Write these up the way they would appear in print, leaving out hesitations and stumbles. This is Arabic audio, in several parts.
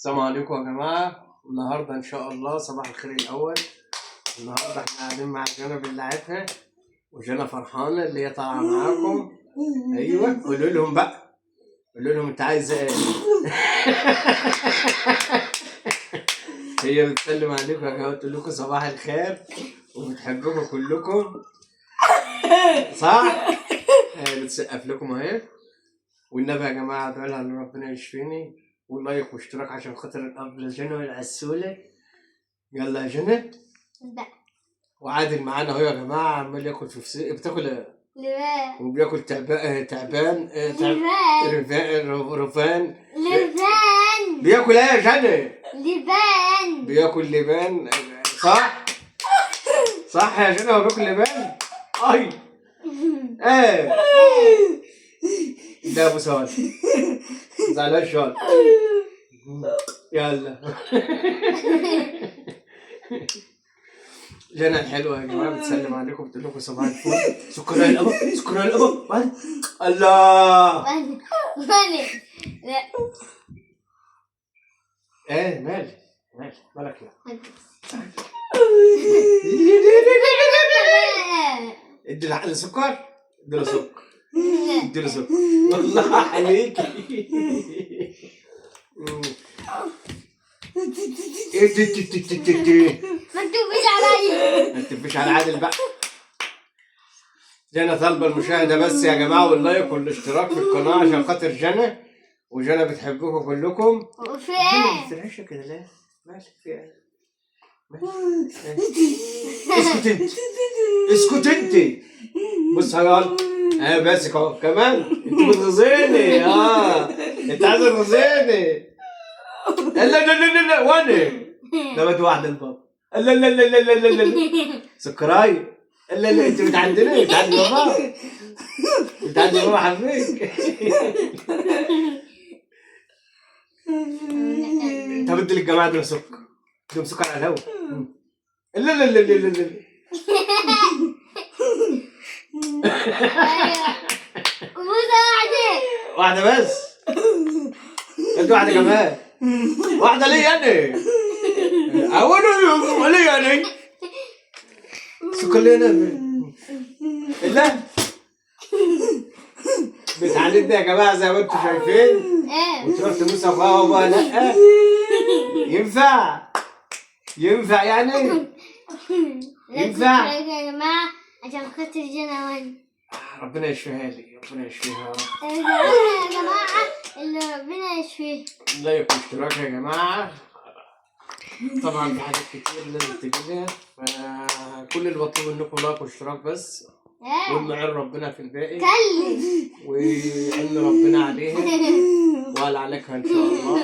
السلام عليكم يا جماعة. النهاردة إن شاء الله صباح الخير الأول. النهاردة إحنا قاعدين مع جنى بنلعبها، وجنى فرحانة اللي هي طالعة معاكم. أيوه، قولوا لهم بقى، قولوا لهم أنت عايزة إيه؟ هي بتسلم عليكم يا جماعة، بتقول لكم صباح الخير وبتحبكم كلكم، صح؟ بتسقف لكم أهي. والنبي يا جماعة ادعوا لها إن ربنا يشفيني، ولايك واشتراك عشان خاطر الأب جنى والعسولة. يلا يا جنى. لا. وعادل معانا اهو يا جماعه، عمال ياكل في فسيخ. بتاكل ايه؟ لبان. وبياكل تعبان رفان. بياكل ايه يا جنى؟ لبان. بياكل لبان، صح؟ صح يا جنى، هو بياكل لبان؟ اي ايه ده ابو سعد زعلان شويه. يلا. جنى الحلوه يا جماعه بتسلم عليكم، بتقول لكم صباح الفل. سكرها القبر، سكرها القبر. الله. لا. ايه مالك مالك يا ادي له سكر، ادي له سكر، ادي له سكر والله عليك. ما تدوبيش عليا، ما تدوبيش على عادل بقى. جنى طالبه المشاهده بس يا جماعه، واللايك والاشتراك في القناه عشان خاطر جنى، وجنى بتحبكم كلكم. وفي ايه؟ بترعشوا كده ليه؟ مالك في ايه؟ اسكت انت، اسكت انت. بص يلا انا ماسك اهو كمان. انت بتغزيني، انت عايز تغزيني. لا لا لا لا وانا ده بد واحده البابا. لا لا لا لا لا لا سكراي. لا لا انت بتعندني، بتعندي بابا، بتعندي بابا حبيبك. طب ادي للجماعه دول سكر، اديهم سكر على الهوا. لا لا لا لا لا لا. واحدة بس، انت واحدة كمان، واحدة ليا انا، أولا ليا انا. سكر لي انا. لا بتعاندني يا جماعة زي ما انتم شايفين، وتروح تبوس اخوها وابوها. لا ينفع، ينفع يعني؟ ينفع يا جماعة عشان خاطر جنى وانا. ربنا يشفيها لي، ربنا يشفيها يا رب. يا جماعة اللي ربنا يشفيه. لايك واشتراك يا جماعة. طبعا في حاجات كتير لازم تجيبها، فكل اللي بطلب منكم لايك واشتراك بس، وندعي ربنا في الباقي، وإن ربنا عليها وقال عليكها إن شاء الله،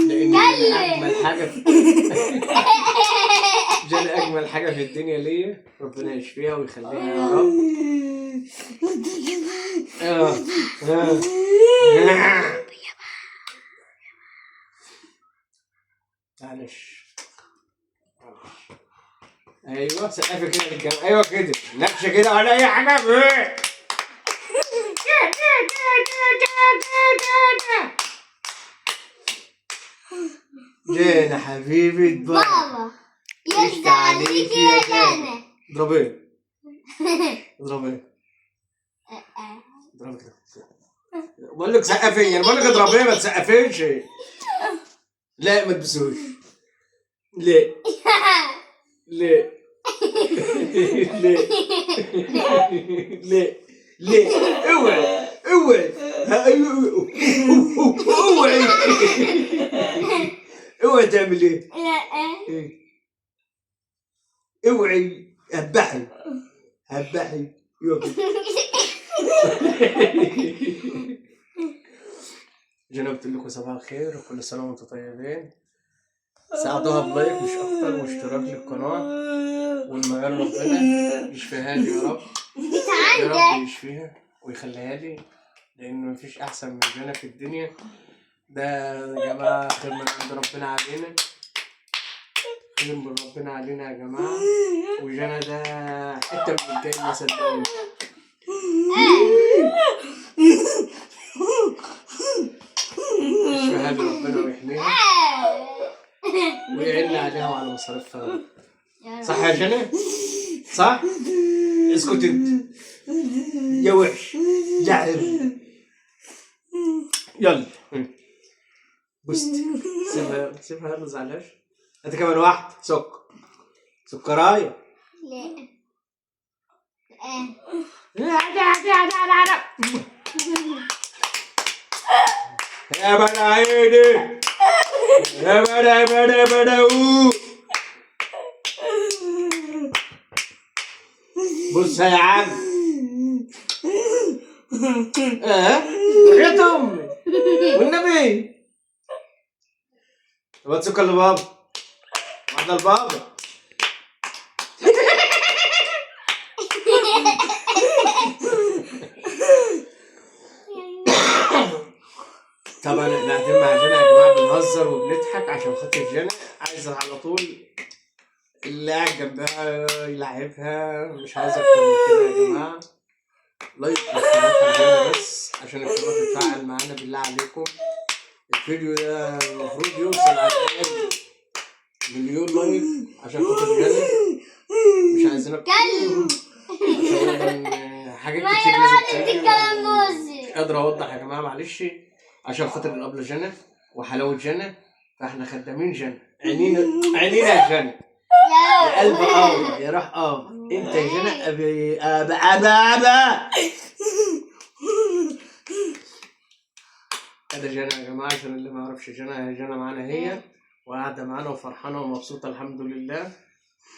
لأن جنى أجمل حاجة جنى أجمل حاجة في الدنيا ليا. ربنا يشفيها ويخليها يا رب. معلش ايوه سقفي كده للجماعه، ايوه كده نكشه كده ولا اي حاجه. جنى حبيبه بابا يرضى عليك يا جنى. اضربيه، اضربيه، اضربي كده. بقول لك سقفي، انا بقول لك اضربيه ما تسقفيش. لا ما تبسوش. ليه؟ ليه؟ ليه؟ ليه؟ ليه؟ اوعي اوعي اوعي اوعي تعمل ايه؟ اوعي هبحي هبحي. جنى بتقول لكم صباح الخير وكل سنه وانتم طيبين. ساعدوها بلايك مش اكتر واشتراك للقناه، والمعيار ربنا يشفيها لي يا رب. يا رب يشفيها ويخليها لي، لان مفيش احسن من جنى في الدنيا. ده يا جماعه خير من عند ربنا علينا، خير من ربنا علينا يا جماعه. وجنى ده حته من الجنه صدقوني. يشفيها تحتاج ربنا ويحميها ويعين عليها وعلى مصاريفها. صح يا جنى؟ صح؟ اسكت انت يا وحش يا عرب. يلا بست سيبها ما تزعلهاش. انت كمان واحد سكرايه. يا بدا عيني يا بدا بص يا عم. يا امي والنبي تبغى تسكر لبابا واحدة لبابا. طبعا احنا قاعدين مع جنى يا جماعه بنهزر وبنضحك عشان خاطر جنى عايزه على طول اللي قاعد جنبها يلعبها. مش عايزه اكتر من كده يا جماعه. لايك واشتراك لجنى بس عشان القناه تتفاعل معانا بالله عليكم. الفيديو ده المفروض يوصل على الأقل 1,000,000 لايك عشان خاطر جنى. مش عايزين اكتر عشان حاجات كتير لازم مش قادر اوضح يا جماعه معلش عشان خاطر الابله جنى وحلاوه جنى. فاحنا خدامين جنى. عينينا يا جنى يا قلب يا روح انت يا جنى ابا هذا جنى يا جماعه عشان اللي ما يعرفش جنى معانا هي وقاعده معانا وفرحانه ومبسوطه الحمد لله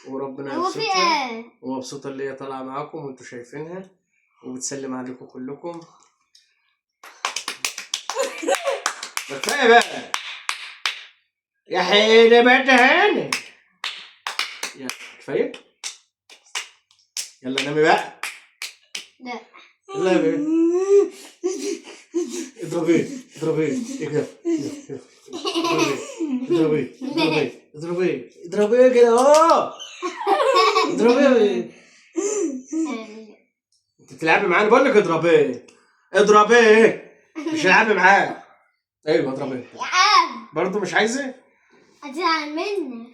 وربنا يبسطها ومبسوطه اللي هي طالعه معاكم وانتوا شايفينها وبتسلم عليكم كلكم. كفايه بقى يا حيدي بدهاني. يلا كفايه يلا نامي بقى. لا يلا يا بيه اضربيه اضربيه كده اضربيه. انت بتلعبي معانا بقول لك اضربيه مش تلعبي معاه. ايوه اضربيه برضه مش عايزه. ازعل منك.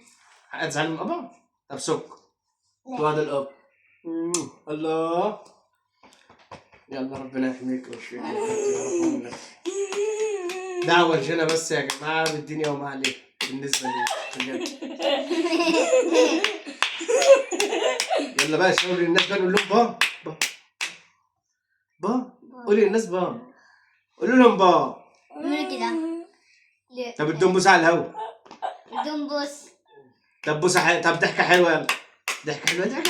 هتزعل من ابا. طب سك وهذا الاب. الله يلا ربنا يحميك ويشفيك يا رب. دعوة لجنى بس يا جماعة بالدنيا وما عليها بالنسبة لي بجد. يلا بقى شاوري الناس بقى نقول لهم با قولي للناس قولوا لهم قولي كده. طب ادهم بوسة على الهوا. ادهم بوس. طب بوسة طب ضحكة حلوة يلا. ضحكة حلوة